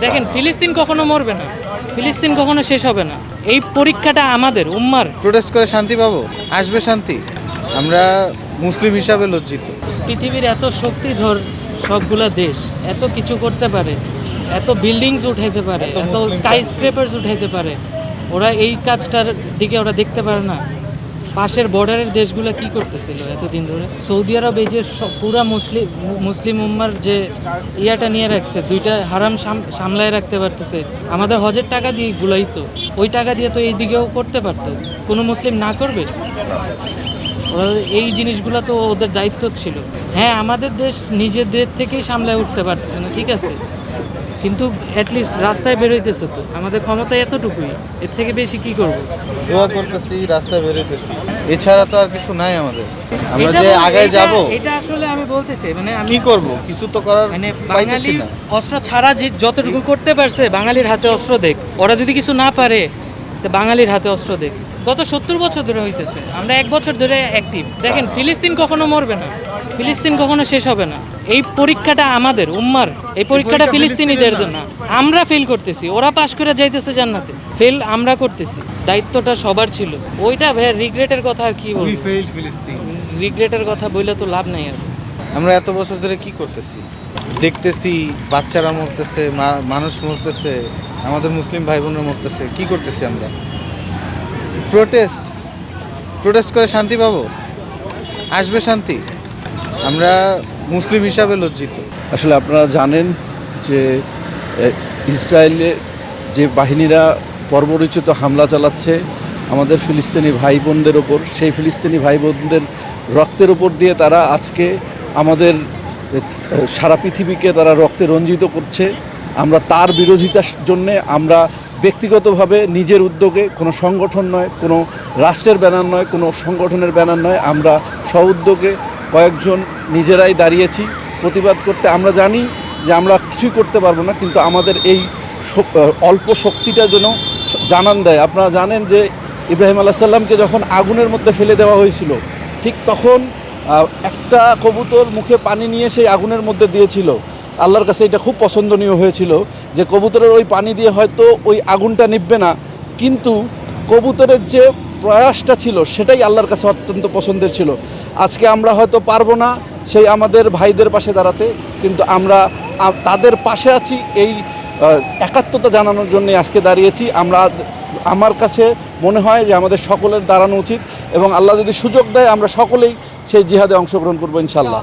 দেখেন, ফিলিস্তিন কখনো মরবে না, ফিলিস্তিন কখনো শেষ হবে না। এই পরীক্ষাটা আমাদের উম্মার। প্রোটেস্ট করে শান্তি পাবো? আসবে শান্তি? আমরা মুসলিম হিসাবে লজ্জিত। পৃথিবীর এত শক্তিধর সবগুলা দেশ এত কিছু করতে পারে, এত বিল্ডিংস উঠাইতে পারে, এত স্কাই স্ক্রেপার্স উঠাইতে পারে, ওরা এই কাজটার দিকে ওরা দেখতে পারে না। পাশের বর্ডারের দেশগুলো কি করতেছিল এতদিন ধরে? সৌদি আরব এই যে পুরা মুসলিম উম্মার যে ইয়াটা নিয়ে রাখছে, দুইটা হারাম সামলায় রাখতে পারতেছে, আমাদের হজের টাকা দিয়ে গুলাই তো, ওই টাকা দিয়ে তো এই দিকেও করতে পারতো। কোনো মুসলিম না করবে? ওরা এই জিনিসগুলো তো ওদের দায়িত্ব ছিল। হ্যাঁ, আমাদের দেশ নিজেদের থেকেই সামলায় উঠতে পারতেছে না, ঠিক আছে, কিন্তু অ্যাটলিস্ট রাস্তায় বেরোইতেছে তো। আমাদের ক্ষমতা এতটুকুই, এর থেকে বেশি কি করব? দোয়া করতেছি, রাস্তায় বেরোতেছি, এছাড়া তো আর কিছু নাই আমাদের। আমরা এটা যে আগে যাব, এটা আসলে আমি বলতে চাই, মানে আমি কি করব? কিছু তো করার মানে পাইতেছি বাঙালি না। অস্ত্র ছাড়া যে যতটুকু করতে পারছে, বাঙালির হাতে অস্ত্র দেখ। ওরা যদি কিছু না পারে, তো বাঙালির হাতে অস্ত্র দেখ। গত 70 বছর ধরে হইতেছে, আমরা 1 বছর ধরে অ্যাক্টিভ। দেখেন, ফিলিস্তিন কখনো মরবে না, ফিলিস্তিন কখনো শেষ হবে না। এই পরীক্ষাটা আমাদের উম্মার, এই পরীক্ষাটা ফিলিস্তিনিদের জন্য। আমরা ফেল করতেছি, ওরা পাশ করে যাইতেছে জান্নাতে, ফেল আমরা করতেছি। দায়িত্বটা সবার ছিল। ওইটা ভাই রিগ্রেটের কথা আর কি বলবো, রিগ্রেটের কথা বললে তো লাভ নাই আর। আমরা এত বছর ধরে কি করতেছি? দেখতেছি বাচ্চারা মরতেছে, মানুষ মরতেছে, আমাদের মুসলিম ভাই বোনরা মরতেছে, কি করতেছি আমরা? প্রোটেস্ট করে শান্তি পাবো? আসবে শান্তি? আমরা মুসলিম হিসাবে লজ্জিত। আসলে আপনারা জানেন যে ইসরায়েলে যে বাহিনীরা বর্বরোচিত হামলা চালাচ্ছে আমাদের ফিলিস্তিনি ভাই বোনদের ওপর, সেই ফিলিস্তিনি ভাই বোনদের রক্তের ওপর দিয়ে তারা আজকে আমাদের সারা পৃথিবীকে তারা রক্তে রঞ্জিত করছে। আমরা তার বিরোধিতার জন্যে আমরা ব্যক্তিগতভাবে নিজের উদ্যোগে, কোনো সংগঠন নয়, কোনো রাষ্ট্রের ব্যানার নয়, কোনো সংগঠনের ব্যানার নয়, আমরা স্ব-উদ্যোগে কয়েকজন নিজেরাই দাঁড়িয়েছি প্রতিবাদ করতে। আমরা জানি যে আমরা কিছুই করতে পারবো না, কিন্তু আমাদের এই অল্প শক্তিটা যেন জানান দেয়। আপনারা জানেন যে ইব্রাহিম আলাইহিস সালামকে যখন আগুনের মধ্যে ফেলে দেওয়া হয়েছিল, ঠিক তখন একটা কবুতর মুখে পানি নিয়ে সেই আগুনের মধ্যে দিয়েছিল। আল্লাহর কাছে এটা খুব পছন্দনীয় হয়েছিল যে কবুতরের ওই পানি দিয়ে হয়তো ওই আগুনটা নিভবে না, কিন্তু কবুতরের যে প্রয়াসটা ছিল সেটাই আল্লাহর কাছে অত্যন্ত পছন্দের ছিল। আজকে আমরা হয়তো পারবো না সেই আমাদের ভাইদের পাশে দাঁড়াতে, কিন্তু আমরা তাদের পাশে আছি, এই একাত্মতা জানানোর জন্য আজকে দাঁড়িয়েছি। আমার কাছে মনে হয় যে আমাদের সকলের দাঁড়ানো উচিত, এবং আল্লাহ যদি সুযোগ দেয় আমরা সকলেই সেই জিহাদে অংশগ্রহণ করবো ইনশাআল্লাহ।